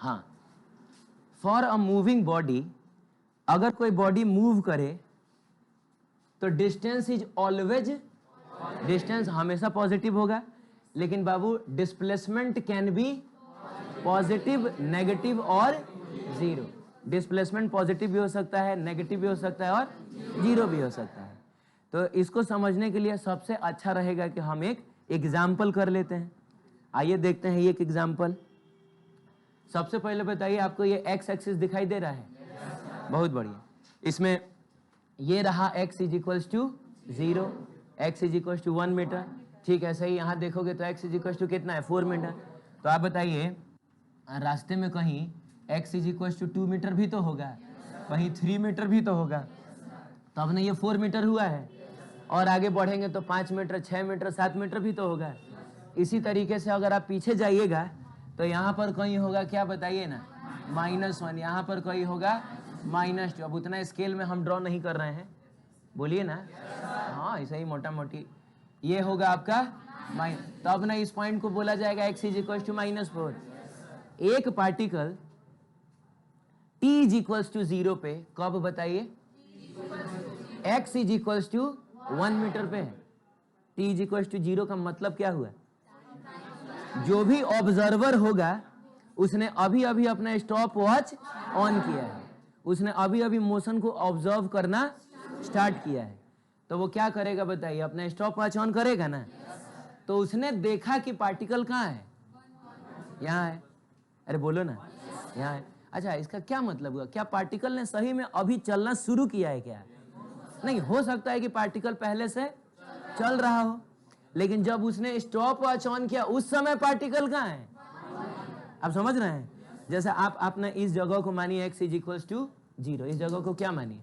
हाँ, for a moving body, अगर कोई बॉडी मूव करे तो डिस्टेंस इज ऑलवेज, डिस्टेंस हमेशा पॉजिटिव होगा, लेकिन बाबू displacement can be positive, negative और जीरो। डिस्प्लेसमेंट पॉजिटिव भी हो सकता है, नेगेटिव भी हो सकता है और जीरो भी हो सकता है। तो इसको समझने के लिए सबसे अच्छा रहेगा कि हम एक एग्जाम्पल कर लेते हैं। आइए देखते हैं एक एग्जाम्पल। सबसे पहले बताइए, आपको ये एक्स एक्सिस दिखाई दे रहा है? बहुत बढ़िया। इसमें ये रहा x is equals to 0, x is equals to 1 metre. ठीक है, सही। यहाँ देखोगे तो x इज इक्वल्स टू कितना है? 4 मीटर। तो आप बताइए, रास्ते में कहीं x is equals to 2 metre भी तो होगा, कहीं 3 मीटर भी तो होगा, तब ना ये 4 मीटर हुआ है। और आगे बढ़ेंगे तो 5 मीटर, 6 मीटर, 7 मीटर भी तो होगा। इसी तरीके से अगर आप पीछे जाइएगा तो यहाँ पर कहीं होगा, क्या बताइए ना, -1। यहाँ पर कहीं होगा -2। अब उतना स्केल में हम ड्रॉ नहीं कर रहे हैं, बोलिए ना। हाँ, ऐसा ही मोटा मोटी ये होगा आपका तब ना इस पॉइंट को बोला जाएगा x इज इक्वल्स टू -4। एक particle t is equals to 0 पे कब बताइए? x is equals to 1 metre पे है। t इज इक्वल्स टू 0 का मतलब क्या हुआ? जो भी ऑब्जर्वर होगा उसने अभी अभी अपना स्टॉप वॉच ऑन किया है, उसने अभी अभी मोशन को ऑब्जर्व करना स्टार्ट किया है। तो वो क्या करेगा बताइए? अपना स्टॉप वॉच ऑन करेगा ना। तो उसने देखा कि पार्टिकल कहाँ है? यहाँ है। अरे बोलो ना, यहाँ है। अच्छा, इसका क्या मतलब हुआ? क्या पार्टिकल ने सही में अभी चलना शुरू किया है क्या? नहीं, हो सकता है कि पार्टिकल पहले से चल रहा हो, लेकिन जब उसने स्टॉप वॉच ऑन किया उस समय पार्टिकल कहाँ है? आप समझ रहे हैं? जैसे आपने इस जगह को मानिए x इज इक्वल्स टू 0, इस जगह को क्या मानिए?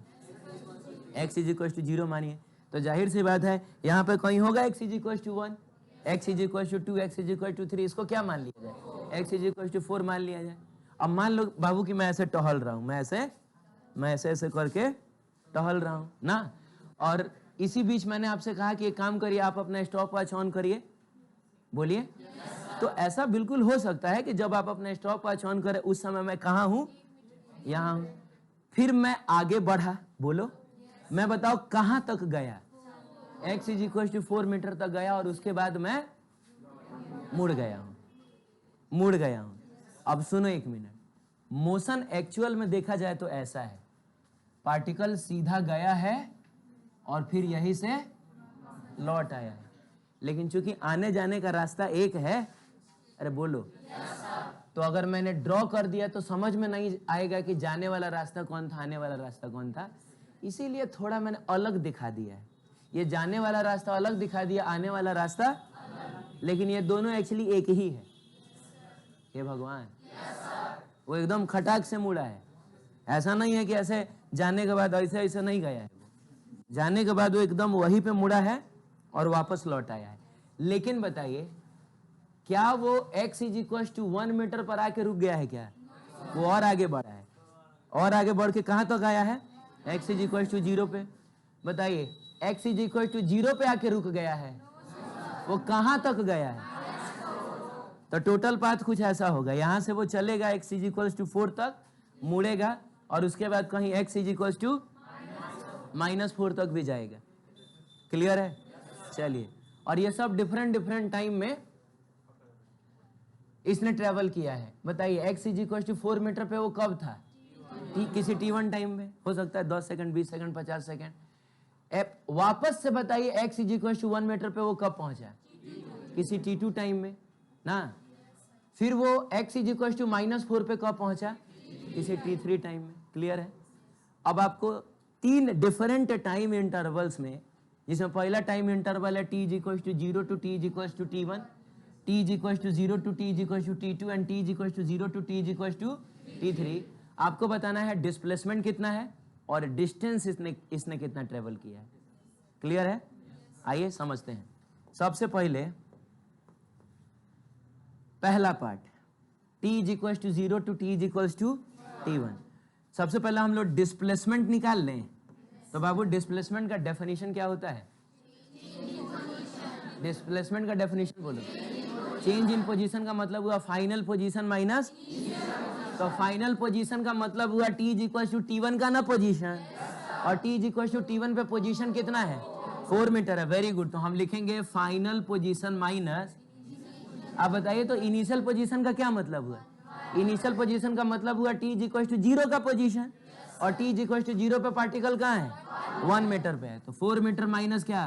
x इज इक्वल्स टू 0 मानिए। तो जाहिर सी बात है यहाँ पे कहीं होगा x is equals to 1, x is equals to 2, x is equals to 3। इसको क्या मान लिया जाए? x इज इक्वल्स टू 4 मान लिया जाए। अब मान लो बाबू कि मैं ऐसे टहल रहा हूँ, मैं ऐसे करके टहल रहा हूँ ना, और इसी बीच मैंने आपसे कहा कि एक काम करिए, आप अपना स्टॉप वॉच ऑन करिए। बोलिए। तो ऐसा बिल्कुल हो सकता है कि जब आप अपना स्टॉप वॉच ऑन करें उस समय मैं कहाँ हूं? यहाँ हूं। फिर मैं आगे बढ़ा, बोलो, मैं बताओ कहाँ तक गया? x is equal to 4 metre तक गया और उसके बाद मैं मुड़ गया हूं। अब सुनो एक मिनट, मोशन एक्चुअल में देखा जाए तो ऐसा है, पार्टिकल सीधा गया है और फिर यहीं से लौट आया है, लेकिन चूंकि आने जाने का रास्ता एक है, अरे बोलो, तो अगर मैंने ड्रॉ कर दिया तो समझ में नहीं आएगा कि जाने वाला रास्ता कौन था, आने वाला रास्ता कौन था। इसीलिए थोड़ा मैंने अलग दिखा दिया है। ये जाने वाला रास्ता अलग दिखा दिया, आने वाला रास्ता, लेकिन ये दोनों एक्चुअली एक ही है। हे भगवान, वो एकदम खटाक से मुड़ा है। ऐसा नहीं है कि ऐसे जाने के बाद ऐसे ऐसे नहीं गया है, जाने के बाद वो एकदम वहीं पे मुड़ा है और वापस लौट आया है। लेकिन बताइए, क्या वो x is equal to 1 metre पर आके रुक गया है क्या? वो और आगे बढ़ा है, और आगे बढ़ के कहां तक आया है? x इज इक्वल टू 0 पे। बताइए, x इज इक्वल टू 0 पे आके रुक गया है, वो कहां तक गया है? तो टोटल पाथ कुछ ऐसा होगा, यहां से वो चलेगा x इज इक्वल टू 4 तक, मुड़ेगा और उसके बाद कहीं x इज इक्वल टू -4 तक भी जाएगा। क्लियर है? चलिए, और ये सब डिफरेंट टाइम में इसने ट्रेवल किया है। बताइए, x is equal to 4 metre पे वो कब था? किसी t1 टाइम में, हो सकता है 10 सेकंड, 20 सेकंड, 50 सेकंड। वापस से बताइए, x is equal to 1 metre पे वो कब पहुंचा? किसी t2 टाइम में ना। फिर वो x इज इक्वल टू -4 पे कब पहुंचा? किसी t3 टाइम में। क्लियर है? अब आपको 3 डिफरेंट टाइम इंटरवल्स में, जिसमें पहला टाइम इंटरवल है t is equal to 0 to t is equal to t1, t is equal to 0 to t is equal to t2 and t is equal to 0 to t is equal to t3। आपको बताना है displacement कितना है और distance इसने कितना travel किया है। क्लियर है? आइए समझते हैं। सबसे पहले पहला part, t is equal to 0 to t is equal to t1। सबसे पहले हम लोग डिस्प्लेसमेंट निकाल लें। तो बाबू, डिस्प्लेसमेंट का डेफिनेशन क्या होता है? डिस्प्लेसमेंट का डेफिनेशन बोलो। चेंज इन पोजीशन का मतलब हुआ फाइनल पोजीशन माइनस तो फाइनल पोजीशन का मतलब हुआ t is equal to t1 का ना पोजीशन, और t is equal to t1 पे पोजीशन कितना है 4 मीटर है। Very good. तो हम लिखेंगे फाइनल पोजीशन माइनस, आप बताइए तो इनिशियल पोजीशन का क्या मतलब हुआ? इनिशियल पोजीशन का मतलब हुआ t इज इक्वल टू 0 का पोजीशन, और t इज इक्वल टू 0 पे पार्टिकल कहाँ है 1 मीटर पे है। तो 4 मीटर माइनस क्या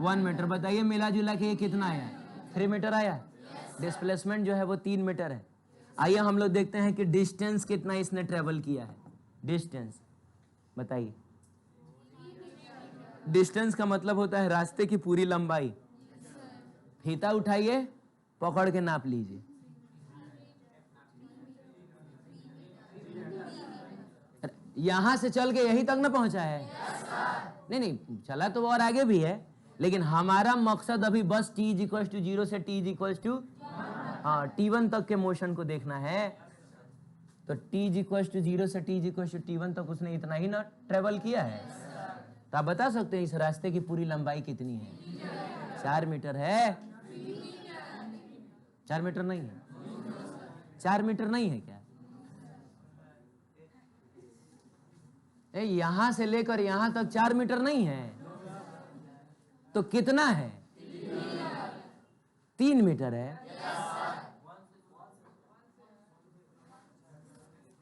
1 मीटर, बताइए मिला जुला के ये कितना आया 3 मीटर आया। डिस्प्लेसमेंट जो है वो 3 मीटर है। आइए हम लोग देखते हैं कि डिस्टेंस कितना इसने ट्रेवल किया है। डिस्टेंस बताइए। डिस्टेंस का मतलब होता है रास्ते की पूरी लंबाई। फीता उठाइए, पकड़ के नाप लीजिए। यहां से चल के यहीं तक ना पहुंचा है? नहीं नहीं, चला तो और आगे भी है, लेकिन हमारा मकसद अभी बस t इज इक्वल टू 0 से t is equal to t1 तक के मोशन को देखना है। तो t इज इक्वल टू 0 से t is equal to t1 तक उसने इतना ही ना ट्रेवल किया है। तो आप बता सकते हैं इस रास्ते की पूरी लंबाई कितनी है? 4 मीटर है। 4 मीटर नहीं है? 4 मीटर नहीं है क्या? यहां से लेकर यहां तक 4 मीटर नहीं है, तो कितना है 3 मीटर है।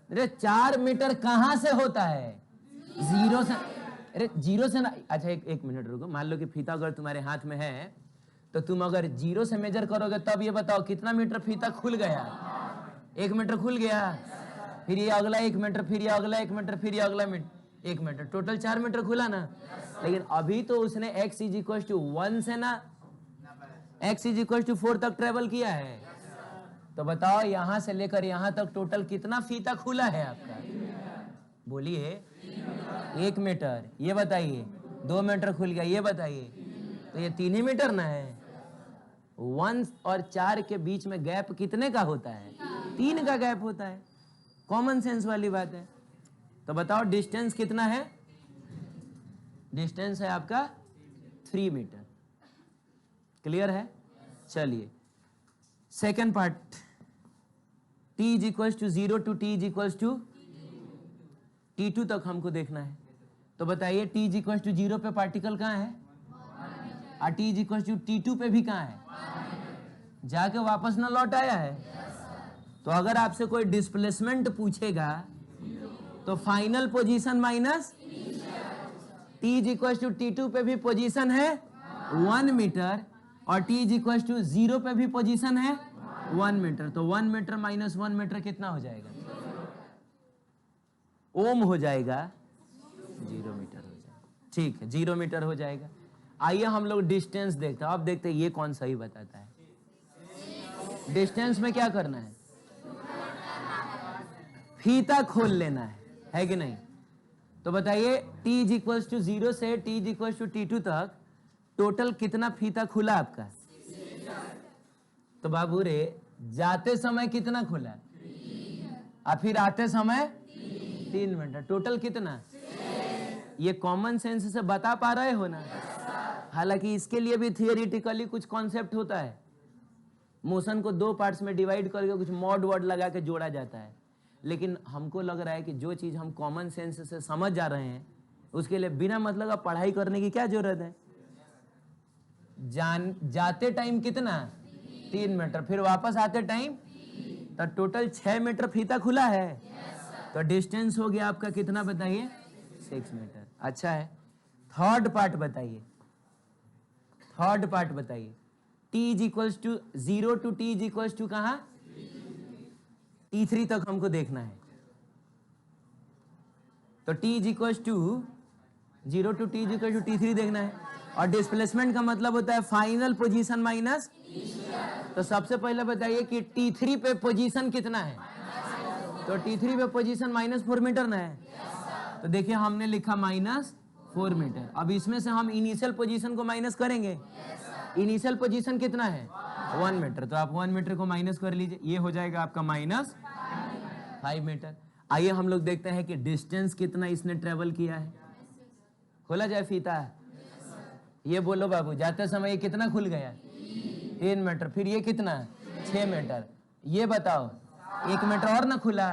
अरे 4 मीटर कहां से होता है? 0 से। अरे 0 से ना, अच्छा एक मिनट रुको। मान लो कि फीता अगर तुम्हारे हाथ में है, तो तुम अगर 0 से मेजर करोगे तब ये बताओ कितना मीटर फीता खुल गया? 1 मीटर खुल गया, फिर ये अगला 1 मीटर, फिर ये अगला 1 मीटर, फिर ये अगला 1 मीटर, टोटल 4 मीटर खुला ना। लेकिन अभी तो उसने x इज इक्वल टू 1 से ना x इज इक्वल टू 4 तक ट्रेवल किया है। तो बताओ यहां से लेकर यहां तक टोटल कितना फीता खुला है आपका? बोलिए। 1 मीटर, ये बताइए। 2 मीटर खुल गया, ये बताइए। तो ये 3 ही मीटर ना है। 1 और 4 के बीच में गैप कितने का होता है? 3 का गैप होता है। कॉमन सेंस वाली बात है। तो बताओ डिस्टेंस कितना है? डिस्टेंस है आपका 3 मीटर। क्लियर है? चलिए second part, t is equal to 0 to t is equal to t2 तक हमको देखना है। तो बताइए t इज इक्वल टू 0 पे पार्टिकल कहाँ है, और t is equal to t2 पे भी कहाँ है? जाके वापस ना लौट आया है। तो अगर आपसे कोई डिस्प्लेसमेंट पूछेगा तो final position minus t is equal to t2 पे भी पोजीशन है 1 मीटर, और t इज इक्वल टू 0 पे भी पोजीशन है 1 मीटर। तो 1 मीटर माइनस 1 मीटर कितना हो जाएगा? ओम हो जाएगा, 0 मीटर हो जाएगा। ठीक है, 0 मीटर हो जाएगा। आइए हम लोग डिस्टेंस देखते हैं। अब देखते हैं ये कौन सही बताता है। डिस्टेंस में क्या करना है? फीता खोल लेना है कि नहीं? तो बताइए t इज इक्वल टू 0 से t is equal to t2 तक टोटल कितना फीता खुला आपका? तो बाबू रे जाते समय कितना खुला और फिर आते समय 3 मीटर, टोटल कितना? ये कॉमन सेंस से बता पा रहे हो ना? हालांकि इसके लिए भी थियोरिटिकली कुछ कॉन्सेप्ट होता है। मोशन को 2 पार्ट्स में डिवाइड करके कुछ मॉड वर्ड लगा के जोड़ा जाता है, लेकिन हमको लग रहा है कि जो चीज हम कॉमन सेंस से समझ जा रहे हैं उसके लिए बिना मतलब का पढ़ाई करने की क्या जरूरत है? जाते टाइम कितना? 3 मीटर, फिर वापस आते टाइम तो टोटल 6 मीटर फीता खुला है। तो डिस्टेंस हो गया आपका कितना बताइए? 6 मीटर। अच्छा है, थर्ड पार्ट बताइए। थर्ड पार्ट बताइए। t is equal to 0 to t is equal to कहाँ? T3 तक हमको देखना है। तो t is equal to 0 to t is equal to T3 देखना है। और डिस्प्लेसमेंट का मतलब होता है फाइनल पोजीशन माइनस। तो सबसे पहले बताइए कि T3 पे पोजीशन कितना है? तो T3 पे पोजीशन -4 मीटर ना है। तो देखिए हमने लिखा -4 मीटर। अब इसमें से हम इनिशियल पोजीशन को माइनस करेंगे। इनिशियल पोजीशन कितना है? 1 मीटर। तो आप 1 मीटर को माइनस कर लीजिए, ये हो जाएगा आपका -5 मीटर। आइए हम लोग देखते हैं कि डिस्टेंस कितना इसने ट्रेवल किया है। खोला जाए फीता? ये बोलो बाबू, जाते समय ये कितना खुल गया? 3 मीटर। फिर ये कितना? 6 मीटर। ये बताओ 1 मीटर और ना खुला?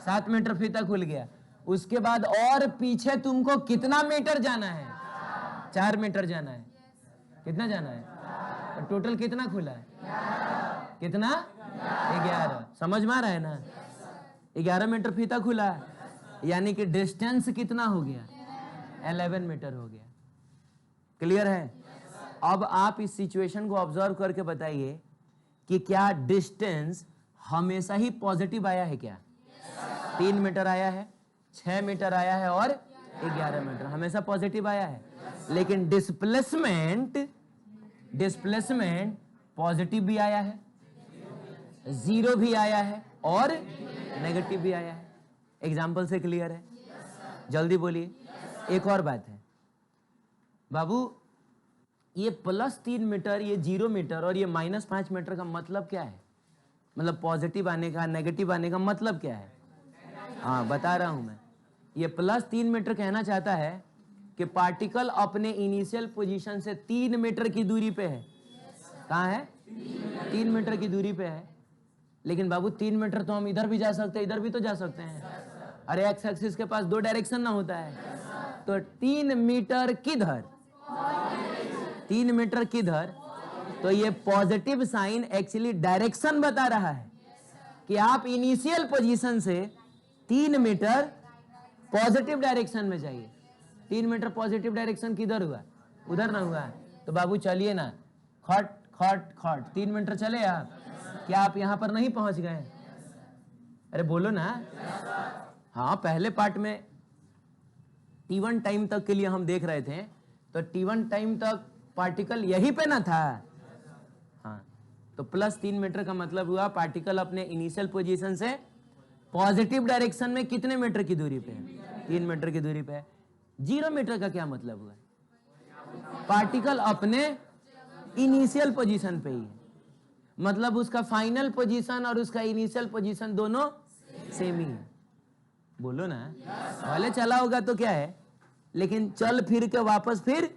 7 मीटर फीता खुल गया। उसके बाद और पीछे तुमको कितना मीटर जाना है? 4 मीटर जाना है। कितना जाना है? और टोटल कितना खुला है? कितना? 11। समझ में आ रहा है ना? 11 मीटर फीता खुला है, यानी कि डिस्टेंस कितना हो गया? 11 मीटर हो गया। क्लियर है? अब आप इस सिचुएशन को ऑब्जर्व करके बताइए कि क्या डिस्टेंस हमेशा ही पॉजिटिव आया है क्या? 3 मीटर आया है, 6 मीटर आया है और 11 मीटर हमेशा पॉजिटिव आया है। लेकिन डिस्प्लेसमेंट पॉजिटिव भी आया है, 0 भी आया है और नेगेटिव भी आया है। एग्जाम्पल से क्लियर है? जल्दी बोलिए। एक और बात है बाबू, ये +3 मीटर, ये 0 मीटर और ये -5 मीटर का मतलब क्या है? मतलब पॉजिटिव आने का, नेगेटिव आने का मतलब क्या है? हाँ बता रहा हूं मैं। ये +3 मीटर कहना चाहता है कि पार्टिकल अपने इनिशियल पोजीशन से 3 मीटर की दूरी पे है। कहाँ है? 3 मीटर की दूरी पे है। लेकिन बाबू 3 मीटर तो हम इधर भी जा सकते हैं, इधर भी तो जा सकते हैं। अरे एक्स एक्सिस के पास 2 डायरेक्शन ना होता है? तो 3 मीटर किधर? 3 मीटर किधर? तो ये पॉजिटिव साइन एक्चुअली डायरेक्शन बता रहा है कि आप इनिशियल पोजीशन से 3 मीटर पॉजिटिव डायरेक्शन में जाइए। 3 मीटर पॉजिटिव डायरेक्शन किधर हुआ? उधर ना हुआ? तो बाबू चलिए ना, खट खट खट 3 मीटर चले आप। क्या आप यहां पर नहीं पहुंच गए? अरे बोलो ना। हाँ, पहले पार्ट में T1 टाइम तक के लिए हम देख रहे थे, तो T1 टाइम तक पार्टिकल यहीं पे ना था। हाँ, तो +3 मीटर का मतलब हुआ पार्टिकल अपने इनिशियल पोजीशन से पॉजिटिव डायरेक्शन में कितने मीटर की दूरी पे है? 3 मीटर की दूरी पे है। 0 मीटर का क्या मतलब हुआ? पार्टिकल अपने इनिशियल पोजीशन पे ही है, मतलब उसका फाइनल पोजीशन और उसका इनिशियल पोजीशन दोनों सेम ही है। बोलो ना। पहले चला होगा तो क्या है, लेकिन चल फिर के वापस फिर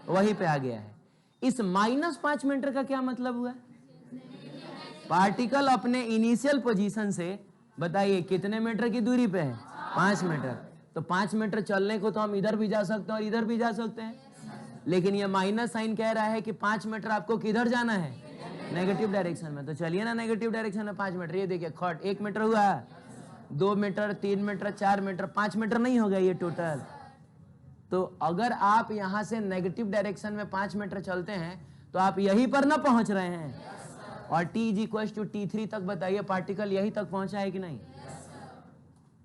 वहीं पे आ गया है। इस -5 मीटर का क्या मतलब हुआ? पार्टिकल अपने इनिशियल पोजीशन से बताइए कितने मीटर की दूरी पे है? 5 मीटर। तो 5 मीटर चलने को तो हम इधर भी जा सकते हैं और इधर भी जा सकते हैं, लेकिन ये माइनस साइन कह रहा है कि 5 मीटर आपको किधर जाना है? नेगेटिव डायरेक्शन में। तो चलिए ना नेगेटिव डायरेक्शन में 5 मीटर। ये देखिए खट 1 मीटर हुआ, 2 मीटर, 3 मीटर, 4 मीटर, 5 मीटर नहीं हो गया ये टोटल। तो अगर आप यहां से नेगेटिव डायरेक्शन में 5 मीटर चलते हैं तो आप यहीं पर ना पहुंच रहे हैं। और t = T3 तक बताइए पार्टिकल यहीं तक पहुंचा है कि नहीं?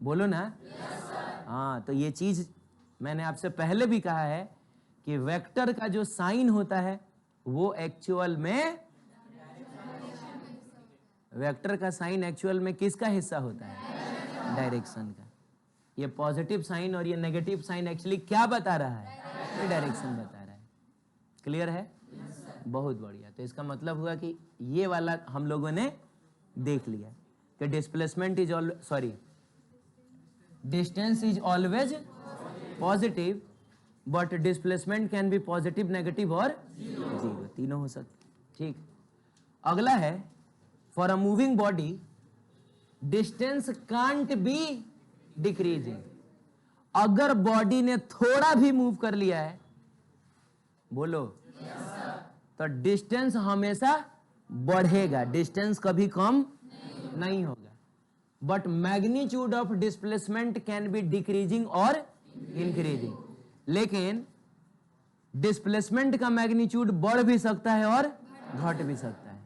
बोलो ना। हाँ, तो ये चीज मैंने आपसे पहले भी कहा है कि वेक्टर का जो साइन होता है वो एक्चुअल में, वेक्टर का साइन एक्चुअल में किसका हिस्सा होता है? डायरेक्शन का। ये पॉजिटिव साइन और ये नेगेटिव साइन एक्चुअली क्या बता रहा है? ये डायरेक्शन बता रहा है। क्लियर है? बहुत बढ़िया। तो इसका मतलब हुआ कि ये वाला हम लोगों ने देख लिया कि distance is always positive, but displacement can be positive, negative और 0, तीनों हो सकते। ठीक। अगला है, for a moving body distance can't be decreasing. अगर बॉडी ने थोड़ा भी मूव कर लिया है, बोलो, तो डिस्टेंस हमेशा बढ़ेगा, डिस्टेंस कभी कम नहीं होगा। But magnitude of displacement can B decreasing और इंक्रीजिंग। लेकिन डिस्प्लेसमेंट का मैग्नीट्यूड बढ़ भी सकता है और घट भी सकता है।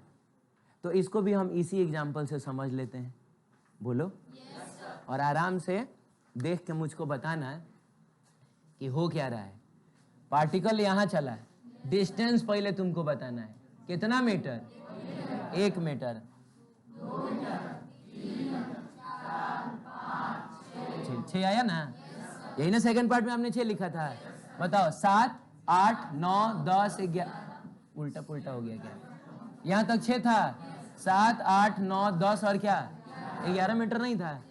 तो इसको भी हम इसी एग्जांपल से समझ लेते हैं। बोलो। और आराम से देख के मुझको बताना है कि हो क्या रहा है। पार्टिकल यहां चला है, डिस्टेंस पहले तुमको बताना है। कितना मीटर? 1 मीटर। 6 आया ना? यही ना सेकंड पार्ट में हमने 6 लिखा था। बताओ 7, 8, 9, 10, 11। उल्टा पुल्टा हो गया क्या? यहां तक 6 था, 7, 8, 9, 10 और क्या 11 मीटर नहीं था?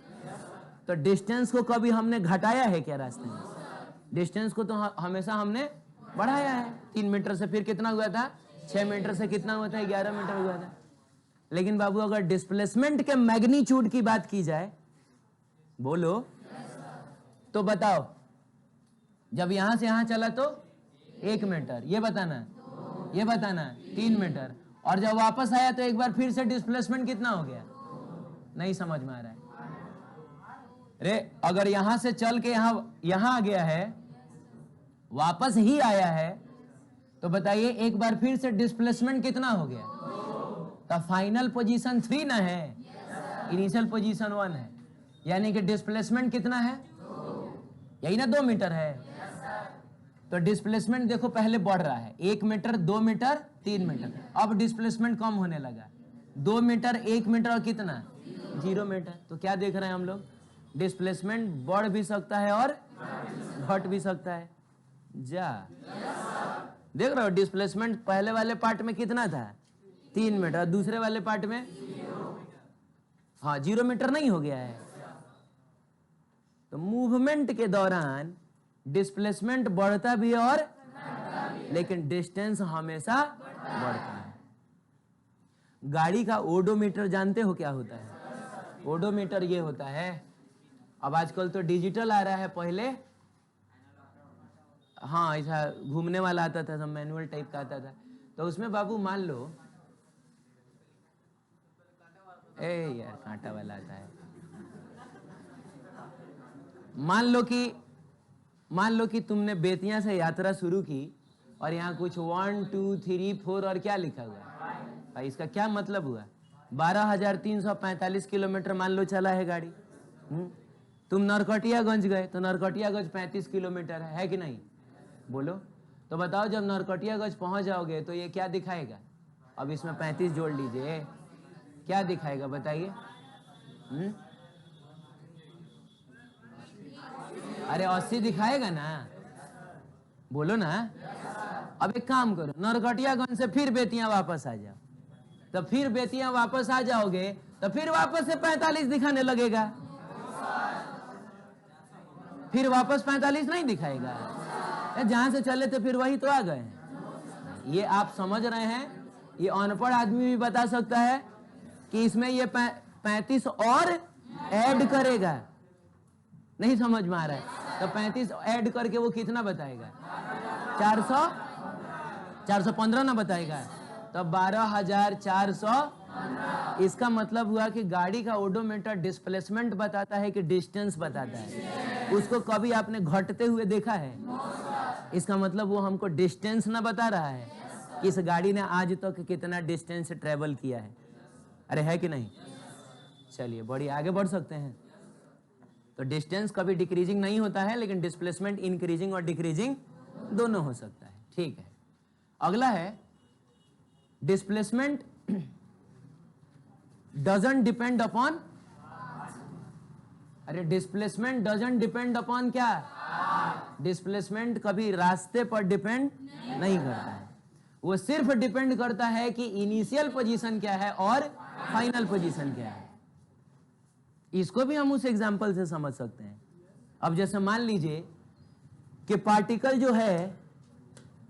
तो डिस्टेंस को कभी हमने घटाया है क्या रास्ते में? डिस्टेंस को तो हमेशा हमने बढ़ाया है। 3 मीटर से फिर कितना हुआ था? 6 मीटर से कितना हुआ था? 11 मीटर हुआ था। लेकिन बाबू अगर डिस्प्लेसमेंट के मैग्नीट्यूड की बात की जाए, बोलो। तो बताओ, जब यहां से यहां चला तो 1 मीटर, ये बताना, ये बताना 3 मीटर, और जब वापस आया तो एक बार फिर से डिस्प्लेसमेंट कितना हो गया? नहीं समझ में आ रहा है रे। अगर यहां से चल के यहां आ गया है, वापस ही आया है, तो बताइए एक बार फिर से डिस्प्लेसमेंट कितना हो गया? तो फाइनल पोजीशन 3 ना है, इनिशियल पोजीशन 1 है, यानी कि डिस्प्लेसमेंट कितना है? यही ना, 2 मीटर है। तो डिस्प्लेसमेंट देखो पहले बढ़ रहा है, 1 मीटर, 2 मीटर, 3 मीटर, अब डिस्प्लेसमेंट कम होने लगा, 2 मीटर, 1 मीटर और कितना? 0 मीटर। तो क्या देख रहे हैं हम लोग? डिस्प्लेसमेंट बढ़ भी सकता है और घट भी सकता है। जा देख रहे हो, डिस्प्लेसमेंट पहले वाले पार्ट में कितना था? 3 मीटर, दूसरे वाले पार्ट में हाँ 0 मीटर नहीं हो गया है। तो मूवमेंट के दौरान डिस्प्लेसमेंट बढ़ता भी है और लेकिन डिस्टेंस हमेशा बढ़ता है। गाड़ी का ओडोमीटर जानते हो क्या होता है? ओडोमीटर ये होता है, अब आजकल तो डिजिटल आ रहा है, पहले हाँ ऐसा घूमने वाला आता था, सब मैनुअल टाइप का आता था। तो उसमें बाबू मान लो, ए यार कांटा वाला आता है, मान लो कि तुमने बेतिया से यात्रा शुरू की और यहाँ कुछ 1 2 3 4 और क्या लिखा हुआ है भाई, इसका क्या मतलब हुआ? 12,345 किलोमीटर मान लो चला है गाड़ी। तुम नरकटियागंज गए तो नरकटियागंज 35 किलोमीटर है कि नहीं? बोलो। तो बताओ जब नरकटियागंज पहुंच जाओगे तो ये क्या दिखाएगा? अब इसमें 35 जोड़ लीजिए, क्या दिखाएगा बताइए? अरे 80 दिखाएगा ना, बोलो ना। अब एक काम करो, नरकटियागंज से फिर बेतिया वापस आ जाओ, तो फिर बेतिया वापस आ जाओगे तो फिर वापस से 45 दिखाने लगेगा, फिर वापस 45 नहीं दिखाएगा। जहां से चले थे फिर वही तो आ गए हैं। ये आप समझ रहे हैं? ये अनपढ़ आदमी भी बता सकता है कि इसमें ये 35 और ऐड करेगा। नहीं समझ में आ रहा है? तो 35 ऐड करके वो कितना बताएगा? 415 ना बताएगा? तो 12,400। इसका मतलब हुआ कि गाड़ी का ओडोमीटर डिस्प्लेसमेंट बताता है कि डिस्टेंस बताता है। उसको कभी आपने घटते हुए देखा है? इसका मतलब वो हमको डिस्टेंस ना बता रहा है कि इस गाड़ी ने आज तक कितना डिस्टेंस ट्रेवल किया है। अरे है कि नहीं? चलिए बड़ी आगे बढ़ सकते हैं। तो डिस्टेंस कभी डिक्रीजिंग नहीं होता है, लेकिन डिस्प्लेसमेंट इंक्रीजिंग और डिक्रीजिंग दोनों हो सकता है। ठीक है, अगला है डिस्प्लेसमेंट डजंट डिपेंड अपॉन। अरे डिस्प्लेसमेंट डजंट डिपेंड अपॉन क्या? डिस्प्लेसमेंट कभी रास्ते पर डिपेंड नहीं करता है, वो सिर्फ डिपेंड करता है कि इनिशियल पोजीशन क्या है और फाइनल पोजीशन क्या है। इसको भी हम उस एग्जांपल से समझ सकते हैं। अब जैसे मान लीजिए कि पार्टिकल जो है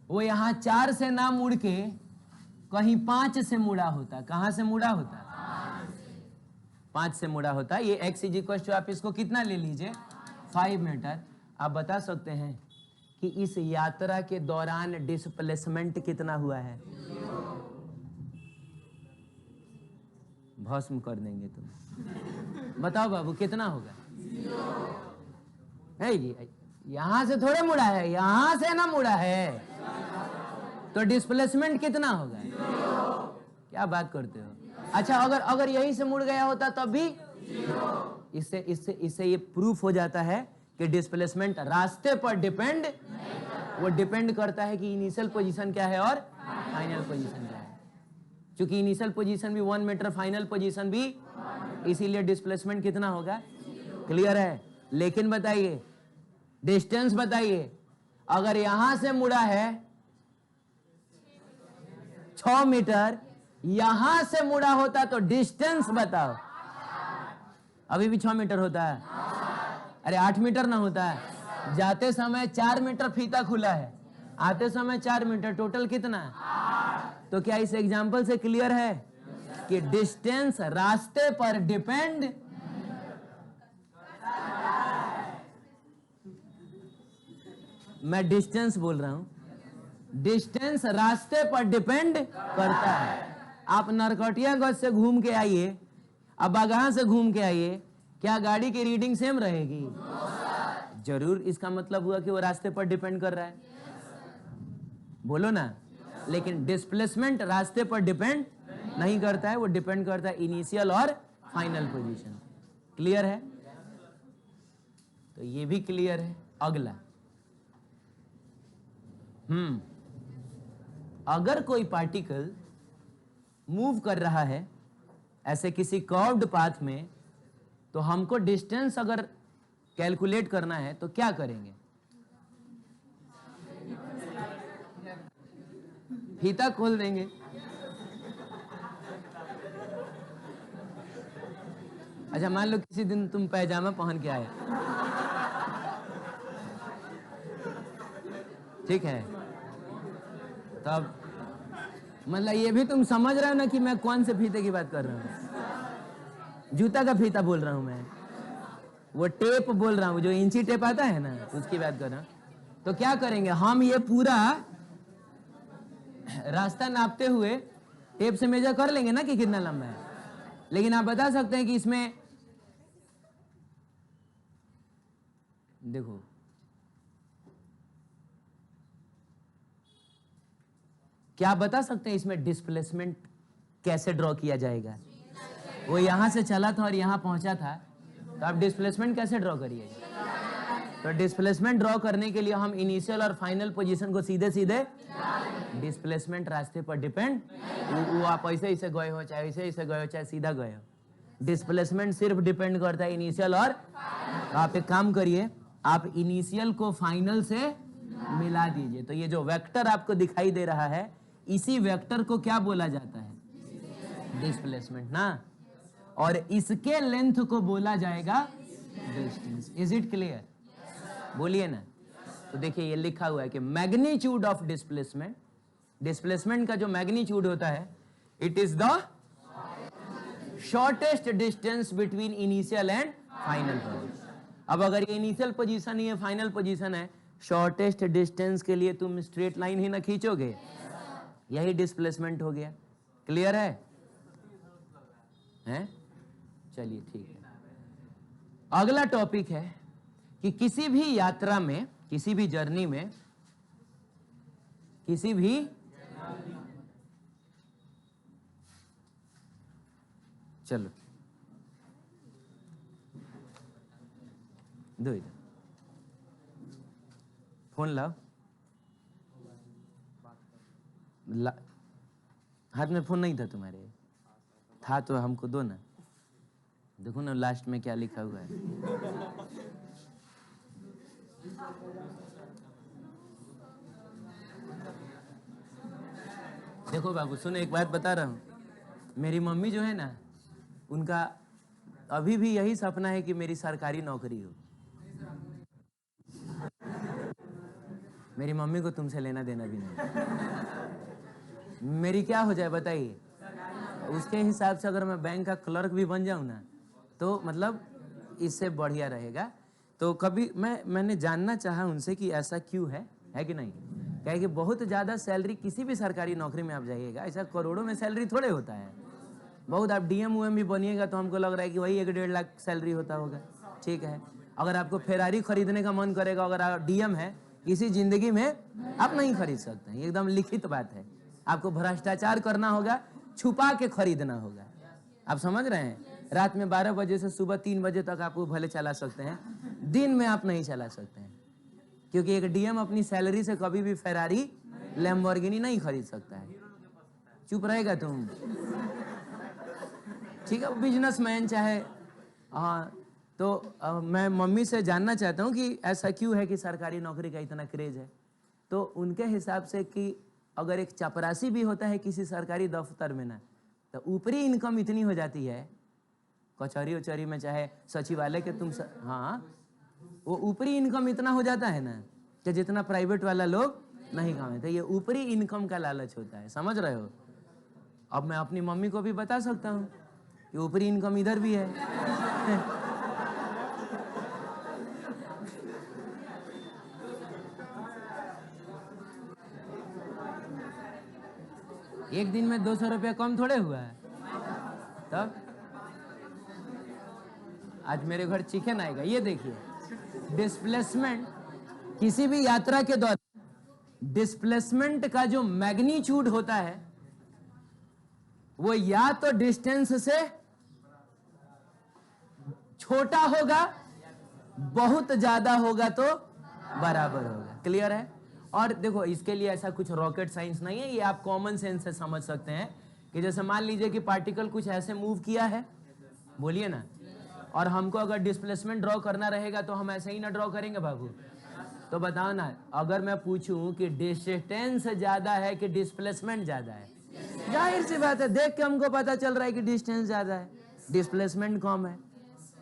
वो यहां 4 से ना मुड़ के कहीं 5 से मुड़ा होता। कहां से मुड़ा होता? 5 से मुड़ा होता। ये x = आप इसको कितना ले लीजिए 5 मीटर। आप बता सकते हैं कि इस यात्रा के दौरान डिस्प्लेसमेंट कितना हुआ है? भस्म कर देंगे तुम। बताओ बाबू कितना होगा? है जी, यहां से थोड़े मुड़ा है, यहां से ना मुड़ा है, तो डिस्प्लेसमेंट कितना होगा? क्या बात करते हो? अच्छा अगर यहीं से मुड़ गया होता तब भी? इससे ये प्रूफ हो जाता है कि डिस्प्लेसमेंट रास्ते पर डिपेंड, वो डिपेंड करता है कि इनिशियल पोजीशन क्या है और फाइनल पोजीशन क्या है। क्योंकि इनिशियल पोजीशन भी 1 मीटर, फाइनल पोजीशन भी, इसीलिए डिस्प्लेसमेंट कितना होगा? क्लियर है? लेकिन बताइए डिस्टेंस बताइए, अगर यहां से मुड़ा है 6 मीटर, यहां से मुड़ा होता तो डिस्टेंस बताओ। अभी भी 6 मीटर होता है? अरे 8 मीटर ना होता है? जाते समय 4 मीटर फीता खुला है, आते समय 4 मीटर, टोटल कितना? तो क्या इस एग्जाम्पल से क्लियर है कि डिस्टेंस रास्ते पर डिपेंड मैं डिस्टेंस बोल रहा हूं। डिस्टेंस रास्ते पर डिपेंड करता है। आप नरकटियागंज से घूम के आइए, अब बगहा से घूम के आइए, क्या गाड़ी की रीडिंग सेम रहेगी? जरूर। इसका मतलब हुआ कि वो रास्ते पर डिपेंड कर रहा है। बोलो ना। लेकिन डिस्प्लेसमेंट रास्ते पर डिपेंड नहीं करता है, वो डिपेंड करता है इनिशियल और फाइनल पोजीशन। क्लियर है? तो ये भी क्लियर है। अगला, अगर कोई पार्टिकल मूव कर रहा है ऐसे किसी कर्व्ड पाथ में, तो हमको डिस्टेंस अगर कैलकुलेट करना है तो क्या करेंगे? फीता खोल देंगे। अच्छा, मान लो किसी दिन तुम पैजामा पहन के आए, ठीक है, तब मतलब ये भी तुम समझ रहे हो ना कि मैं कौन से फीते की बात कर रहा हूँ? जूता का फीता बोल रहा हूँ मैं, वो टेप बोल रहा हूँ, जो इंची टेप आता है ना, उसकी बात कर रहा हूँ। तो क्या करेंगे हम? ये पूरा रास्ता नापते हुए टेप से मेजर कर लेंगे ना कि कितना लंबा है, लेकिन आप बता सकते हैं कि इसमें देखो, क्या आप बता सकते हैं इसमें डिस्प्लेसमेंट कैसे ड्रॉ किया जाएगा? वो यहां से चला था और यहां पहुंचा था, तो आप डिस्प्लेसमेंट कैसे ड्रॉ करिएगा? तो डिस्प्लेसमेंट ड्रॉ करने के लिए हम इनिशियल और फाइनल पोजीशन को सीधे सीधे, डिस्प्लेसमेंट रास्ते पर डिपेंड, वो आप ऐसे ऐसे गए हो, चाहे ऐसे ऐसे गए हो, चाहे सीधा गए हो, डिस्प्लेसमेंट सिर्फ डिपेंड करता है इनिशियल और। आप एक काम करिए, आप इनिशियल को फाइनल से मिला दीजिए, तो ये जो वेक्टर आपको दिखाई दे रहा है, इसी वेक्टर को क्या बोला जाता है? डिस्प्लेसमेंट ना। और इसके लेंथ को बोला जाएगा डिस्टेंस। Is it clear? बोलिए ना। तो देखिए ये लिखा हुआ है कि मैग्नीट्यूड ऑफ डिस्प्लेसमेंट, डिस्प्लेसमेंट का जो मैग्नीट्यूड होता है, it is the shortest distance between initial and final position. अब अगर ये इनिशियल पोजीशन ही है, फाइनल पोजीशन है, शॉर्टेस्ट डिस्टेंस के लिए तुम स्ट्रेट लाइन ही ना खींचोगे, यही डिस्प्लेसमेंट हो गया। क्लियर है? हैं? चलिए ठीक है। अगला टॉपिक है कि किसी भी यात्रा में, किसी भी जर्नी में, किसी भी चलो दो इधर फोन लाओ, हाथ में फोन नहीं था तुम्हारे? था तो हमको दो ना। देखो ना लास्ट में क्या लिखा हुआ है। देखो बाबू सुनो, एक बात बता रहा हूँ, मेरी मम्मी जो है ना, उनका अभी भी यही सपना है कि मेरी सरकारी नौकरी हो। मेरी मम्मी को तुमसे लेना देना भी नहीं। मेरी क्या हो जाए बताइए? उसके हिसाब से अगर मैं बैंक का क्लर्क भी बन जाऊं ना, तो मतलब इससे बढ़िया रहेगा। तो कभी मैंने जानना चाहा उनसे कि ऐसा क्यों है कि नहीं? क्या कि बहुत ज़्यादा सैलरी किसी भी सरकारी नौकरी में आप जाइएगा, ऐसा करोड़ों में सैलरी थोड़े होता है। बहुत आप डीएम उएम भी बनिएगा तो हमको लग रहा है कि वही 1-1.5 लाख सैलरी होता होगा। ठीक है, अगर आपको फेरारी खरीदने का मन करेगा, अगर आप डीएम है, इसी जिंदगी में आप नहीं खरीद सकते हैं, एकदम लिखित बात है। आपको भ्रष्टाचार करना होगा, छुपा के खरीदना होगा। आप समझ रहे हैं? रात में 12 बजे से सुबह 3 बजे तक आप वो भले चला सकते हैं, दिन में आप नहीं चला सकते हैं, क्योंकि एक डीएम अपनी सैलरी से कभी भी फेरारी लैम्बोर्गिनी नहीं खरीद सकता है। चुप रहेगा तुम? ठीक है, बिजनेसमैन चाहे। हाँ, तो मैं मम्मी से जानना चाहता हूँ कि ऐसा क्यों है कि सरकारी नौकरी का इतना क्रेज है। तो उनके हिसाब से कि अगर एक चपरासी भी होता है किसी सरकारी दफ्तर में ना, तो ऊपरी इनकम इतनी हो जाती है, कचहरी उचहरी में चाहे सचिवालय के हाँ, वो ऊपरी इनकम इतना हो जाता है ना कि जितना प्राइवेट वाला लोग नहीं कमाते। ये ऊपरी इनकम का लालच होता है, समझ रहे हो? अब मैं अपनी मम्मी को भी बता सकता हूँ कि ऊपरी इनकम इधर भी है। एक दिन में 200 रुपया कम थोड़े हुआ है। तब आज मेरे घर चिकन आएगा। ये देखिए, डिस्प्लेसमेंट, किसी भी यात्रा के दौरान डिस्प्लेसमेंट का जो मैग्नीट्यूड होता है वो या तो डिस्टेंस से छोटा होगा, बहुत ज्यादा होगा तो बराबर होगा। क्लियर है? और देखो, इसके लिए ऐसा कुछ रॉकेट साइंस नहीं है, ये आप कॉमन सेंस से समझ सकते हैं कि जैसे मान लीजिए कि पार्टिकल कुछ ऐसे मूव किया है, बोलिए ना, और हमको अगर डिस्प्लेसमेंट ड्रॉ करना रहेगा तो हम ऐसे ही ना ड्रॉ करेंगे बाबू। तो बताओ ना, अगर मैं पूछूं कि डिस्टेंस ज्यादा है कि डिस्प्लेसमेंट ज्यादा है, जाहिर सी बात है देख के हमको पता चल रहा है कि डिस्टेंस ज्यादा है, डिस्प्लेसमेंट कम है।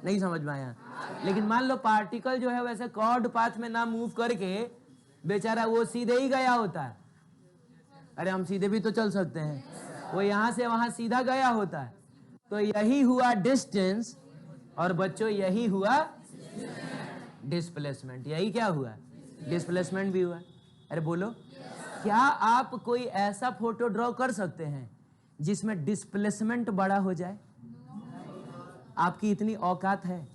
नहीं समझ में आया? लेकिन मान लो पार्टिकल जो है वैसे कॉर्ड पाथ में ना मूव करके बेचारा वो सीधे ही गया होता है। अरे हम सीधे भी तो चल सकते हैं, वो यहां से वहां सीधा गया होता है। तो यही हुआ डिस्टेंस, और बच्चों यही हुआ डिस्प्लेसमेंट। यही क्या हुआ? डिस्प्लेसमेंट भी हुआ। अरे बोलो, क्या आप कोई ऐसा फोटो ड्रॉ कर सकते हैं जिसमें डिस्प्लेसमेंट बड़ा हो जाए? आपकी इतनी औकात है?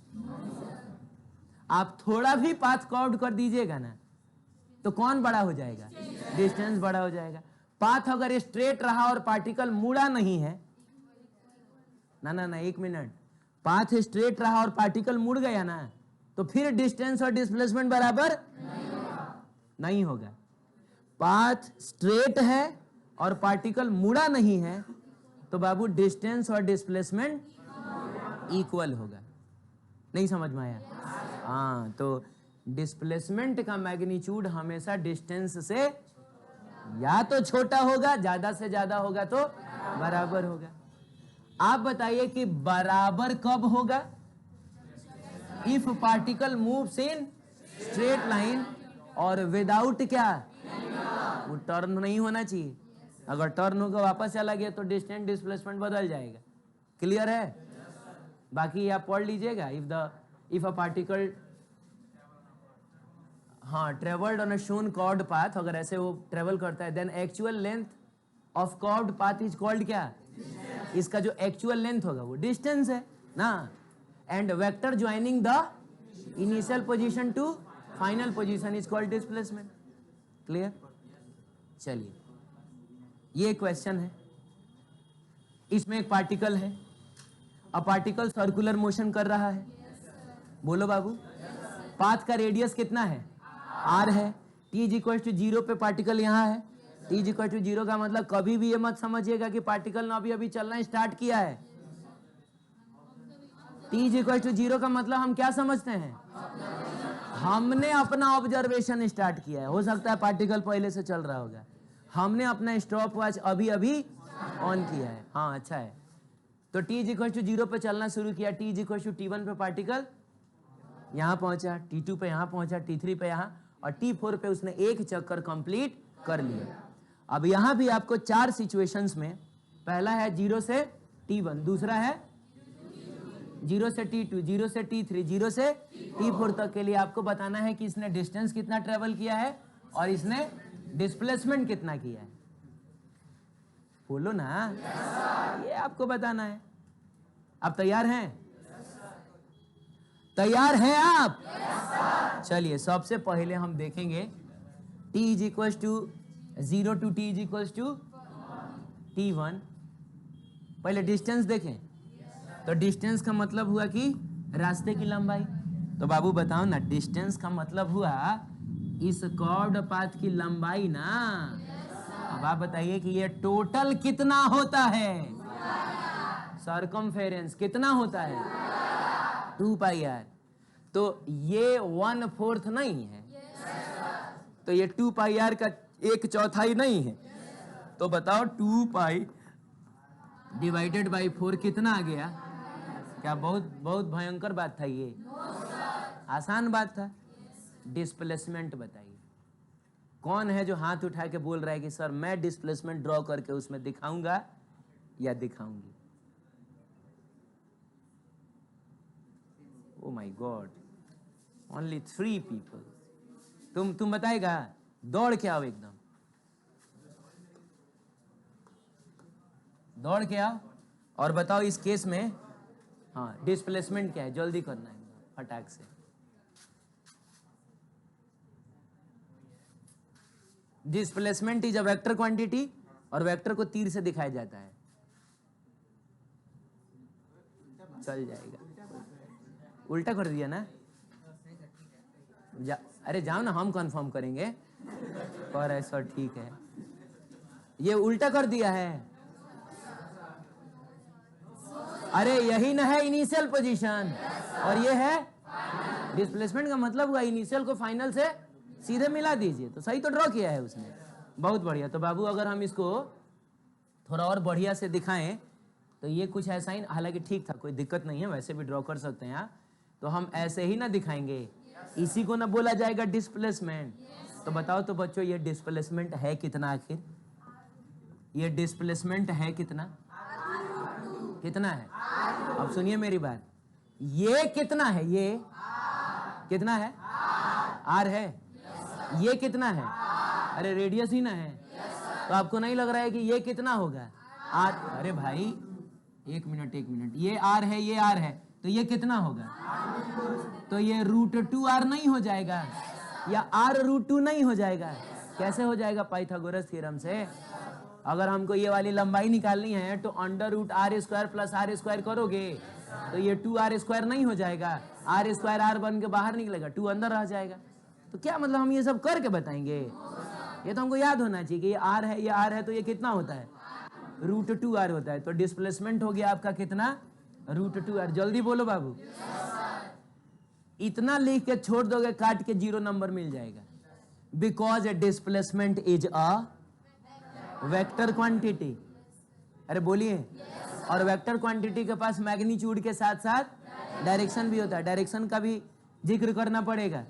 आप थोड़ा भी पाथ कर्व कर दीजिएगा ना तो कौन बड़ा हो जाएगा? डिस्टेंस बड़ा हो जाएगा। पाथ अगर स्ट्रेट रहा और पार्टिकल मुड़ा नहीं है, ना ना ना, एक मिनट, पाथ स्ट्रेट रहा और पार्टिकल मुड़ गया ना तो फिर डिस्टेंस और डिस्प्लेसमेंट बराबर नहीं होगा। पाथ स्ट्रेट है और पार्टिकल मुड़ा नहीं है तो बाबू डिस्टेंस और डिस्प्लेसमेंट इक्वल होगा। नहीं समझ में आया? हाँ, तो डिस्प्लेसमेंट का मैग्नीट्यूड हमेशा डिस्टेंस से या तो छोटा होगा, ज्यादा से ज्यादा होगा तो बराबर होगा। आप बताइए कि बराबर कब होगा? If particle moves in straight line और विदाउट क्या, वो टर्न नहीं होना चाहिए। अगर टर्न होकर वापस चला गया तो डिस्टेंस डिस्प्लेसमेंट बदल जाएगा। क्लियर है? बाकी आप पढ़ लीजिएगा। इफ अ पार्टिकल, हाँ, travelled on a shown curved path, अगर ऐसे वो ट्रेवल करता है, then actual length of curved path is called क्या? इसका जो एक्चुअल लेंथ होगा वो डिस्टेंस है ना। And vector joining the initial position to final position is called displacement. Clear? चलिए, ये क्वेश्चन है, इसमें एक पार्टिकल है, अ पार्टिकल सर्कुलर मोशन कर रहा है। बोलो बाबू, पाथ का रेडियस कितना है? r है। t इज इक्वल टू 0 पे पार्टिकल यहाँ है। t इज इक्वल टू 0 का मतलब कभी भी ये मत समझिएगा कि पार्टिकल ने अभी अभी चलना स्टार्ट किया है। t इज इक्वल टू 0 का मतलब हम क्या समझते हैं? हमने अपना ऑब्जर्वेशन स्टार्ट किया है। हो सकता है पार्टिकल पहले से चल रहा होगा, हमने अपना स्टॉप वॉच अभी अभी ऑन किया है। हाँ, अच्छा है। तो t इज इक्वल टू 0 पे चलना शुरू किया। t is equal to t1 पे पार्टिकल यहाँ पहुंचा, t2 पे यहाँ पहुंचा, t3 पे यहाँ, और t4 पे उसने एक चक्कर कंप्लीट कर लिया। अब यहाँ भी आपको 4 सिचुएशंस में, पहला है 0 से t1, दूसरा है 0 से t2, 0 से t3, 0 से t4 तक के लिए आपको बताना है कि इसने डिस्टेंस कितना ट्रेवल किया है और इसने डिस्प्लेसमेंट कितना किया है। बोलो ना, ये आपको बताना है। आप तैयार हैं? तैयार हैं आप? चलिए, सबसे पहले हम देखेंगे t is equal to 0 to t is equal to t1। पहले डिस्टेंस देखें। तो डिस्टेंस का मतलब हुआ कि रास्ते की लंबाई। तो बाबू बताओ ना, डिस्टेंस का मतलब हुआ इस कर्व्ड पाथ की लंबाई ना। अब आप बताइए कि ये टोटल कितना होता है? सर्कमफेरेंस कितना होता है? 2 पाई आर। तो ये 1/4 नहीं है, तो ये 2 पाई आर का 1/4 नहीं है। तो बताओ 2 पाई डिवाइडेड बाई 4 कितना आ गया? क्या बहुत बहुत भयंकर बात था ये? आसान बात था। डिस्प्लेसमेंट बताइए। कौन है जो हाथ उठा के बोल रहा है कि सर मैं डिस्प्लेसमेंट ड्रॉ करके उसमें दिखाऊंगा या दिखाऊंगी? Oh my God, only 3 people. तुम बताएगा? दौड़ के आओ एकदम। दौड़ के आओ और बताओ इस केस में हाँ डिस्प्लेसमेंट क्या है, जल्दी करना है फटाक से। Displacement is a vector quantity और वेक्टर को तीर से दिखाया जाता है। चल जाएगा, उल्टा कर दिया ना अरे जाओ ना, हम कंफर्म करेंगे पर ऐसा ठीक है, ये उल्टा कर दिया है। अरे यही ना है इनिशियल पोजीशन और ये है डिस्प्लेसमेंट। का मतलब हुआ इनिशियल को फाइनल से सीधे मिला दीजिए, तो सही तो ड्रॉ किया है उसने, बहुत बढ़िया। तो बाबू अगर हम इसको थोड़ा और बढ़िया से दिखाएं तो ये कुछ ऐसा ही, हालांकि ठीक था, कोई दिक्कत नहीं है, वैसे भी ड्रॉ कर सकते हैं आप। तो हम ऐसे ही ना दिखाएंगे, इसी को ना बोला जाएगा डिस्प्लेसमेंट। तो बताओ तो बच्चों ये डिस्प्लेसमेंट है कितना आखिर? ये डिस्प्लेसमेंट है कितना? कितना है? अब सुनिए मेरी बात, ये कितना है? ये कितना है? आर है। ये कितना है? अरे रेडियस ही ना है। तो आपको नहीं लग रहा है कि ये कितना होगा? आर। अरे भाई एक मिनट, ये आर है, ये आर है, तो ये कितना होगा? तो ये √2r नहीं हो जाएगा या r√2 नहीं हो जाएगा? कैसे हो जाएगा? पाइथागोरस थ्योरम से। अगर हमको ये वाली लंबाई निकालनी है तो √r² + r² करोगे तो ये 2r² नहीं हो जाएगा, r² r बन के बाहर निकलेगा, 2 अंदर रह जाएगा। तो क्या मतलब हम ये सब करके बताएंगे? ये तो हमको याद होना चाहिए कि ये r है, ये r है, तो ये कितना होता है? √2r होता है। तो डिस्प्लेसमेंट हो गया आपका कितना? √2r। जल्दी बोलो बाबू। इतना लिख के छोड़ दोगे, काट के 0 नंबर मिल जाएगा। Because A displacement is a vector quantity. अरे बोलिए। और वेक्टर क्वांटिटी के पास मैग्नीट्यूड के साथ साथ डायरेक्शन भी होता है, डायरेक्शन का भी जिक्र करना पड़ेगा।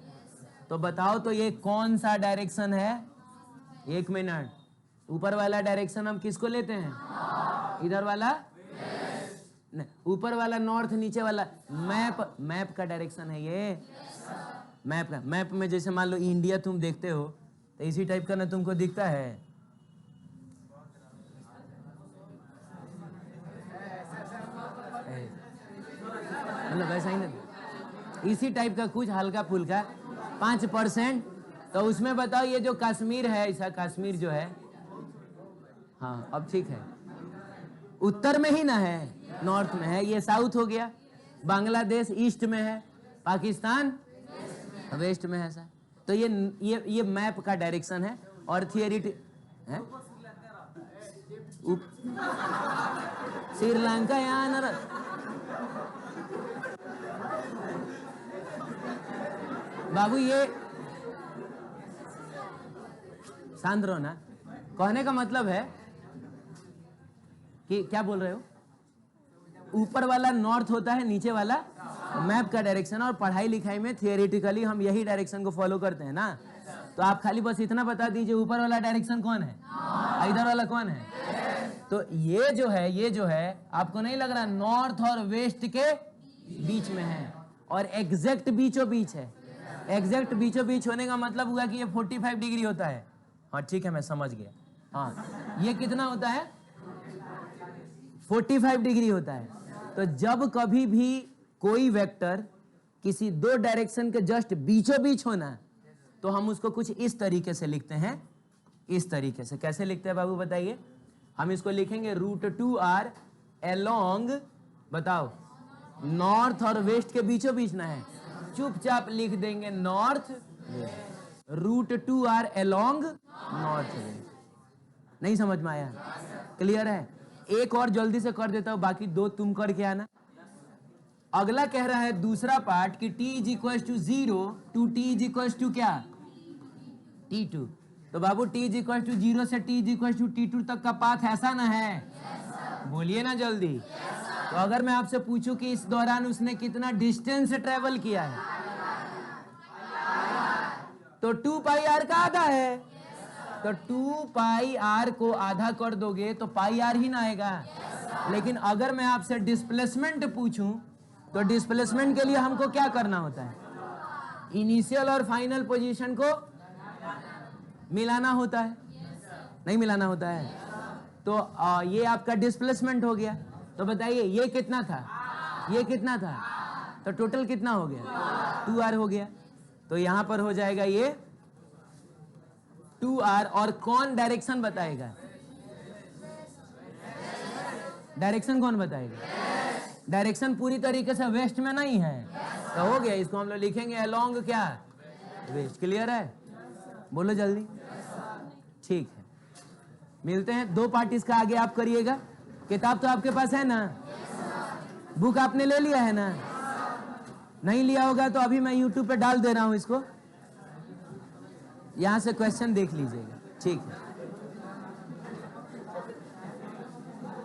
तो बताओ तो ये कौन सा डायरेक्शन है? एक मिनट, ऊपर वाला डायरेक्शन हम किसको लेते हैं? इधर वाला नहीं, ऊपर वाला नॉर्थ, नीचे वाला मैप का डायरेक्शन है ये। मैप में जैसे मान लो इंडिया तुम देखते हो तो इसी टाइप का ना तुमको दिखता है। मतलब वैसा ही ना, इसी टाइप का कुछ हल्का फुल्का 5%। तो उसमें बताओ ये जो कश्मीर है, ऐसा कश्मीर जो है, हाँ अब ठीक है, उत्तर में ही ना है, नॉर्थ में है। ये साउथ हो गया, बांग्लादेश ईस्ट में है, पाकिस्तान वेस्ट में है सर। तो ये मैप का डायरेक्शन है। और थियरी है श्रीलंका यहाँ न बाबू, ये शांत रहो ना। कहने का मतलब है कि क्या बोल रहे हो? ऊपर वाला नॉर्थ होता है, नीचे वाला मैप का डायरेक्शन। और पढ़ाई लिखाई में थियोरेटिकली हम यही डायरेक्शन को फॉलो करते हैं ना। तो आप खाली बस इतना बता दीजिए ऊपर वाला डायरेक्शन कौन है, इधर वाला कौन है। तो ये जो है आपको नहीं लग रहा नॉर्थ और वेस्ट के बीच में है और एग्जैक्ट बीचों बीच है। एग्जैक्ट बीचों बीच होने का मतलब हुआ कि ये 45 डिग्री होता है। हाँ ठीक है, मैं समझ गया। हाँ ये कितना होता है? 45 डिग्री होता है। तो जब कभी भी कोई वेक्टर किसी दो डायरेक्शन के जस्ट बीचों बीच होना तो हम उसको कुछ इस तरीके से लिखते हैं। इस तरीके से कैसे लिखते हैं बाबू बताइए? हम इसको लिखेंगे √2r अलोंग, बताओ नॉर्थ और वेस्ट के बीचों बीच ना है, चुपचाप लिख देंगे north √2r along north west. नहीं समझ में आया? क्लियर है? एक और जल्दी से कर देता हूं, बाकी दो तुम करके आना। अगला कह रहा है दूसरा पार्ट कि t = 0 टू t = क्या? t2। तो बाबू t = 0 से t = t2 तक का पाथ ऐसा ना है? बोलिए ना जल्दी। तो अगर मैं आपसे पूछूं कि इस दौरान उसने कितना डिस्टेंस ट्रेवल किया है, तो 2πr का आधा है। तो 2πr को आधा कर दोगे तो πr ही ना आएगा। लेकिन अगर मैं आपसे डिस्प्लेसमेंट पूछूं तो डिस्प्लेसमेंट के लिए हमको क्या करना होता है? इनिशियल और फाइनल पोजीशन को मिलाना होता है, नहीं मिलाना होता है? तो ये आपका डिस्प्लेसमेंट हो गया। तो बताइए ये कितना था, ये कितना था, तो टोटल कितना हो गया, 2r हो गया। तो यहां पर हो जाएगा ये 2r। और कौन डायरेक्शन बताएगा, डायरेक्शन कौन बताएगा, डायरेक्शन पूरी तरीके से वेस्ट में नहीं है, तो हो गया, इसको हम लोग लिखेंगे अलोंग क्या, वेस्ट। क्लियर है, बोलो जल्दी। ठीक है, मिलते हैं। 2 पार्ट इसका आगे आप करिएगा। किताब तो आपके पास है ना, बुक आपने ले लिया है ना, नहीं लिया होगा तो अभी मैं YouTube पे डाल दे रहा हूं इसको, यहां से क्वेश्चन देख लीजिएगा। ठीक है।